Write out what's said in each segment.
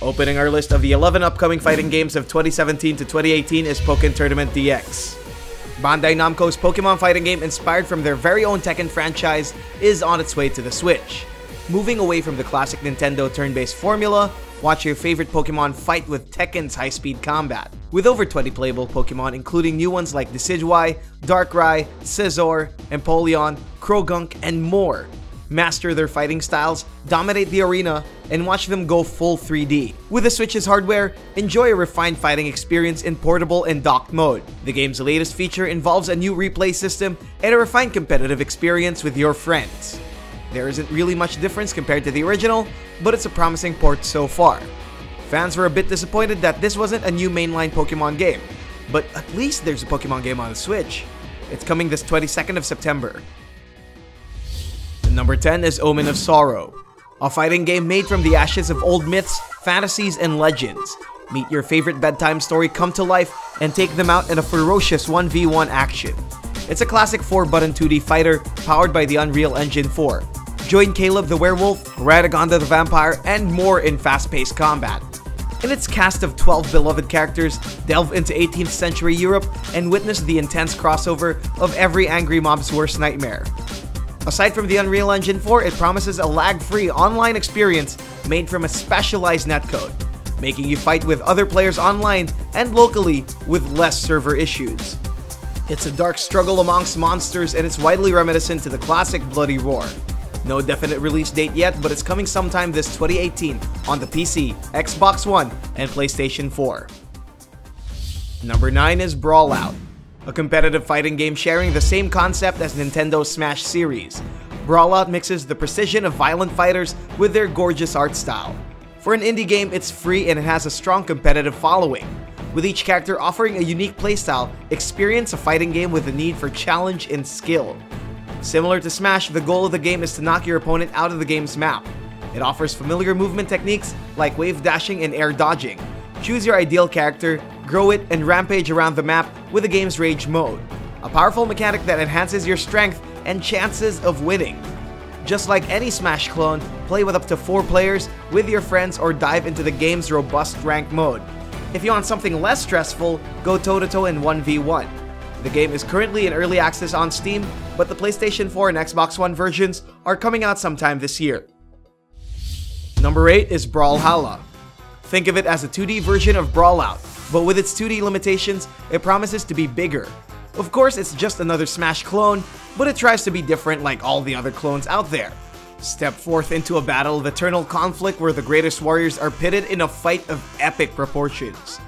Opening our list of the 11 upcoming fighting games of 2017 to 2018 is Pokken Tournament DX. Bandai Namco's Pokemon fighting game, inspired from their very own Tekken franchise, is on its way to the Switch. Moving away from the classic Nintendo turn-based formula, watch your favorite Pokemon fight with Tekken's high-speed combat. With over 20 playable Pokemon, including new ones like Decidueye, Darkrai, Scizor, Empoleon, Krogunk, and more. Master their fighting styles, dominate the arena, and watch them go full 3D. With the Switch's hardware, enjoy a refined fighting experience in portable and docked mode. The game's latest feature involves a new replay system and a refined competitive experience with your friends. There isn't really much difference compared to the original, but it's a promising port so far. Fans were a bit disappointed that this wasn't a new mainline Pokemon game, but at least there's a Pokemon game on the Switch. It's coming this 22nd of September. Number 10 is Omen of Sorrow, a fighting game made from the ashes of old myths, fantasies, and legends. Meet your favorite bedtime story come to life and take them out in a ferocious 1v1 action. It's a classic 4-button 2D fighter powered by the Unreal Engine 4. Join Caleb the Werewolf, Radagonda the Vampire, and more in fast-paced combat. In its cast of 12 beloved characters, delve into 18th century Europe and witness the intense crossover of every angry mob's worst nightmare. Aside from the Unreal Engine 4, it promises a lag-free online experience made from a specialized netcode, making you fight with other players online and locally with less server issues. It's a dark struggle amongst monsters, and it's widely reminiscent to the classic Bloody Roar. No definite release date yet, but it's coming sometime this 2018 on the PC, Xbox One, and PlayStation 4. Number 9 is Brawlout, a competitive fighting game sharing the same concept as Nintendo's Smash series. Brawlout mixes the precision of violent fighters with their gorgeous art style. For an indie game, it's free and it has a strong competitive following. With each character offering a unique playstyle, experience a fighting game with a need for challenge and skill. Similar to Smash, the goal of the game is to knock your opponent out of the game's map. It offers familiar movement techniques like wave dashing and air dodging. Choose your ideal character, grow it, and rampage around the map with the game's Rage mode, a powerful mechanic that enhances your strength and chances of winning. Just like any Smash clone, play with up to 4 players with your friends or dive into the game's robust rank mode. If you want something less stressful, go toe-to-toe in 1v1. The game is currently in early access on Steam, but the PlayStation 4 and Xbox One versions are coming out sometime this year. Number 8 is Brawlhalla. Think of it as a 2D version of Brawlout, but with its 2D limitations, it promises to be bigger. Of course, it's just another Smash clone, but it tries to be different like all the other clones out there. Step forth into a battle of eternal conflict where the greatest warriors are pitted in a fight of epic proportions.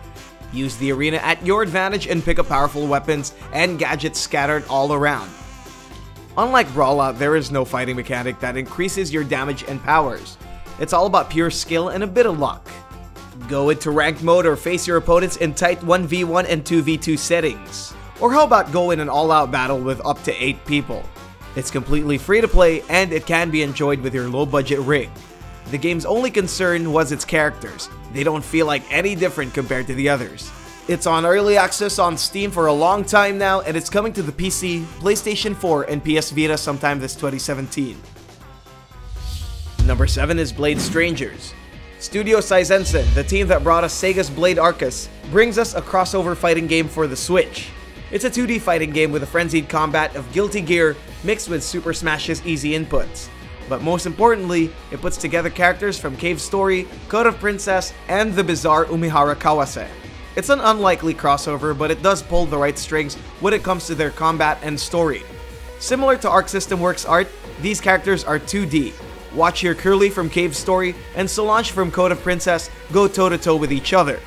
Use the arena at your advantage and pick up powerful weapons and gadgets scattered all around. Unlike Brawlout, there is no fighting mechanic that increases your damage and powers. It's all about pure skill and a bit of luck. Go into ranked mode or face your opponents in tight 1v1 and 2v2 settings. Or how about go in an all-out battle with up to 8 people? It's completely free to play and it can be enjoyed with your low-budget rig. The game's only concern was its characters. They don't feel like any different compared to the others. It's on early access on Steam for a long time now, and it's coming to the PC, PlayStation 4, and PS Vita sometime this 2017. Number 7 is Blade Strangers. Studio Saizensen, the team that brought us Sega's Blade Arcus, brings us a crossover fighting game for the Switch. It's a 2D fighting game with a frenzied combat of Guilty Gear mixed with Super Smash's easy inputs. But most importantly, it puts together characters from Cave Story, Code of Princess, and the bizarre Umihara Kawase. It's an unlikely crossover, but it does pull the right strings when it comes to their combat and story. Similar to Arc System Works art, these characters are 2D. Watch your Curly from Cave Story and Solange from Code of Princess go toe-to-toe with each other.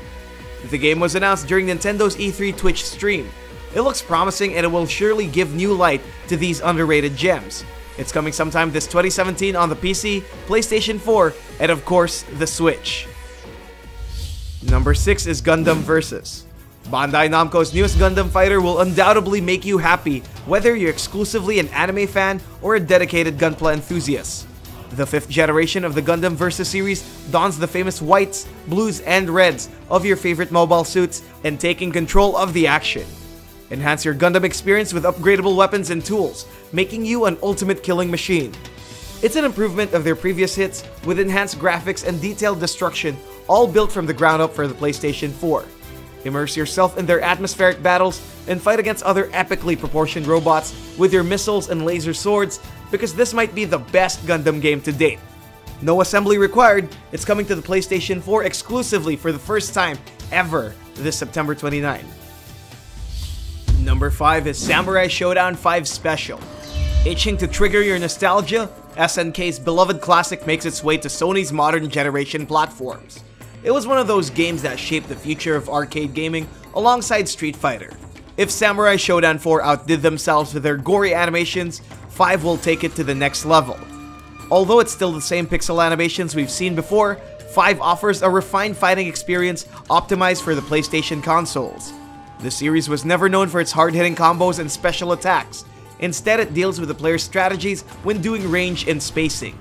The game was announced during Nintendo's E3 Twitch stream. It looks promising and it will surely give new light to these underrated gems. It's coming sometime this 2017 on the PC, PlayStation 4, and of course, the Switch. Number 6 is Gundam Versus. Bandai Namco's newest Gundam fighter will undoubtedly make you happy, whether you're exclusively an anime fan or a dedicated Gunpla enthusiast. The 5th generation of the Gundam Versus series dons the famous whites, blues, and reds of your favorite mobile suits and taking control of the action. Enhance your Gundam experience with upgradable weapons and tools, making you an ultimate killing machine. It's an improvement of their previous hits with enhanced graphics and detailed destruction, all built from the ground up for the PlayStation 4. Immerse yourself in their atmospheric battles and fight against other epically proportioned robots with your missiles and laser swords, because this might be the best Gundam game to date. No assembly required, it's coming to the PlayStation 4 exclusively for the first time ever this September 29. Number 5 is Samurai Shodown 5 Special. Itching to trigger your nostalgia? SNK's beloved classic makes its way to Sony's modern generation platforms. It was one of those games that shaped the future of arcade gaming alongside Street Fighter. If Samurai Shodown 4 outdid themselves with their gory animations, 5 will take it to the next level. Although it's still the same pixel animations we've seen before, 5 offers a refined fighting experience optimized for the PlayStation consoles. The series was never known for its hard-hitting combos and special attacks. Instead, it deals with the player's strategies when doing range and spacing.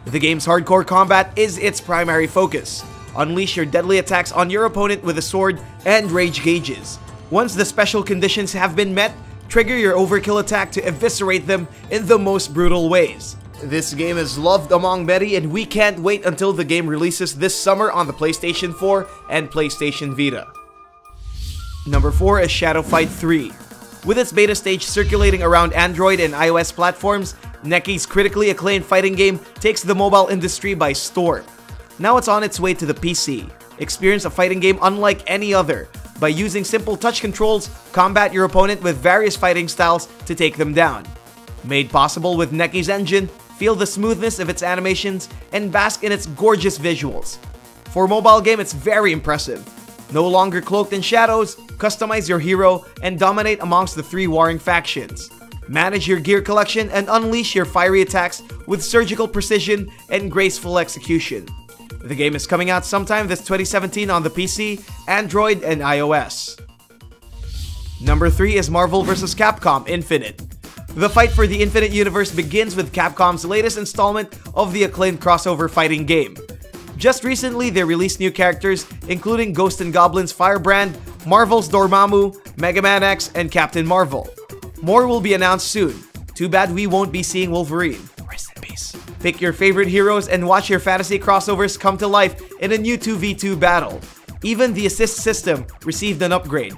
The game's hardcore combat is its primary focus. Unleash your deadly attacks on your opponent with a sword and rage gauges. Once the special conditions have been met, trigger your overkill attack to eviscerate them in the most brutal ways. This game is loved among many, and we can't wait until the game releases this summer on the PlayStation 4 and PlayStation Vita. Number 4 is Shadow Fight 3. With its beta stage circulating around Android and iOS platforms, Neki's critically acclaimed fighting game takes the mobile industry by storm. Now it's on its way to the PC. Experience a fighting game unlike any other. By using simple touch controls, combat your opponent with various fighting styles to take them down. Made possible with Neki's engine, feel the smoothness of its animations, and bask in its gorgeous visuals. For a mobile game, it's very impressive. No longer cloaked in shadows, customize your hero and dominate amongst the 3 warring factions. Manage your gear collection and unleash your fiery attacks with surgical precision and graceful execution. The game is coming out sometime this 2017 on the PC, Android, and iOS. Number 3 is Marvel vs. Capcom Infinite. The fight for the Infinite Universe begins with Capcom's latest installment of the acclaimed crossover fighting game. Just recently, they released new characters, including Ghost and Goblin's Firebrand, Marvel's Dormammu, Mega Man X, and Captain Marvel. More will be announced soon. Too bad we won't be seeing Wolverine. Rest in peace. Pick your favorite heroes and watch your fantasy crossovers come to life in a new 2v2 battle. Even the assist system received an upgrade.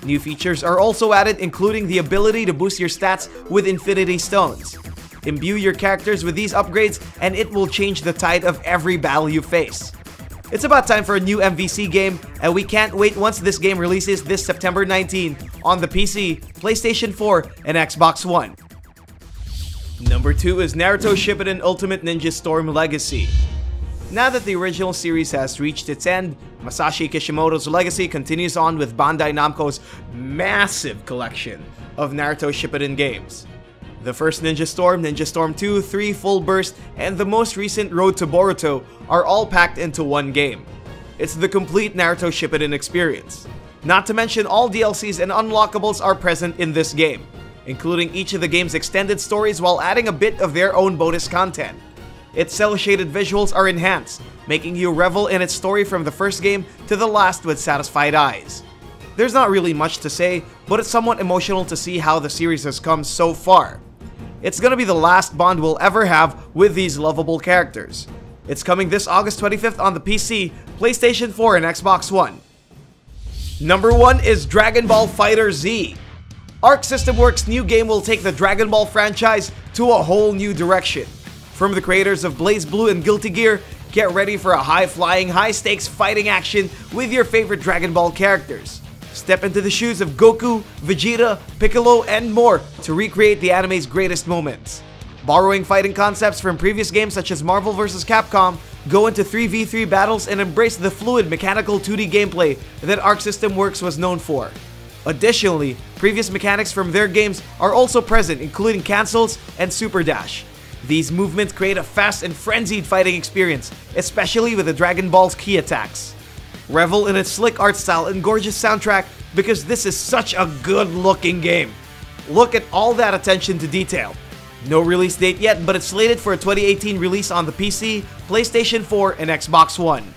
New features are also added, including the ability to boost your stats with Infinity Stones. Imbue your characters with these upgrades and it will change the tide of every battle you face. It's about time for a new MVC game, and we can't wait once this game releases this September 19 on the PC, PlayStation 4, and Xbox One. Number 2 is Naruto Shippuden Ultimate Ninja Storm Legacy. Now that the original series has reached its end, Masashi Kishimoto's legacy continues on with Bandai Namco's massive collection of Naruto Shippuden games. The first Ninja Storm 2, 3 Full Burst, and the most recent Road to Boruto are all packed into one game. It's the complete Naruto Shippuden experience. Not to mention all DLCs and unlockables are present in this game, including each of the game's extended stories while adding a bit of their own bonus content. Its cel-shaded visuals are enhanced, making you revel in its story from the first game to the last with satisfied eyes. There's not really much to say, but it's somewhat emotional to see how the series has come so far. It's gonna be the last bond we'll ever have with these lovable characters. It's coming this August 25th on the PC, PlayStation 4, and Xbox One. Number 1 is Dragon Ball FighterZ. Arc System Works' new game will take the Dragon Ball franchise to a whole new direction. From the creators of BlazBlue and Guilty Gear, get ready for a high-flying, high-stakes fighting action with your favorite Dragon Ball characters. Step into the shoes of Goku, Vegeta, Piccolo, and more to recreate the anime's greatest moments. Borrowing fighting concepts from previous games such as Marvel vs. Capcom, go into 3v3 battles and embrace the fluid mechanical 2D gameplay that Arc System Works was known for. Additionally, previous mechanics from their games are also present, including cancels and super dash. These movements create a fast and frenzied fighting experience, especially with the Dragon Ball's key attacks. Revel in its slick art style and gorgeous soundtrack because this is such a good-looking game. Look at all that attention to detail. No release date yet, but it's slated for a 2018 release on the PC, PlayStation 4, and Xbox One.